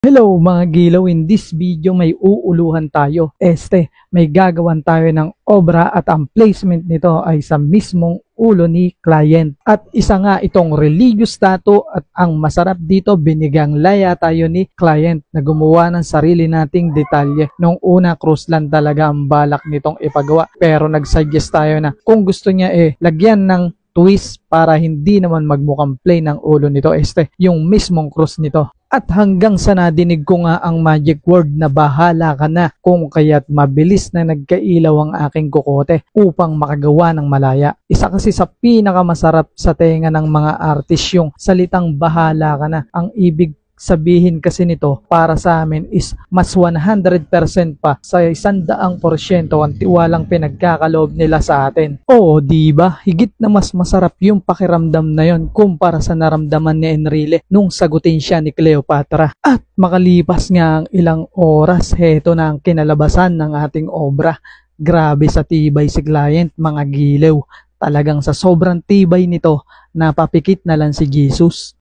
Hello mga gilaw, in this video may uuluhan tayo. May gagawan tayo ng obra at ang placement nito ay sa mismong ulo ni client. At isa nga itong religious tattoo at ang masarap dito, binigyang laya tayo ni client na gumawa ng sarili nating detalye. Nung una, cross lang talaga ang balak nitong ipagawa. Pero nag-suggest tayo na kung gusto niya lagyan ng twist para hindi naman magmukhang plain ang ulo nito, yung mismong cross nito. At hanggang sa nadinig ko nga ang magic word na bahala ka na, kung kaya't mabilis na nagkailaw ang aking kukote upang makagawa ng malaya. Isa kasi sa pinakamasarap sa tenga ng mga artist yung salitang bahala ka na. Ang ibig sabihin kasi nito para sa amin is mas 100% pa sa 100% ang tiwalang pinagkakaloob nila sa atin. Oo, diba? Higit na mas masarap yung pakiramdam na yon kumpara sa naramdaman ni Enrile nung sagutin siya ni Cleopatra. At makalipas nga ang ilang oras, heto na ang kinalabasan ng ating obra. Grabe sa tibay si client, mga gilaw. Talagang sa sobrang tibay nito, napapikit na lang si Jesus.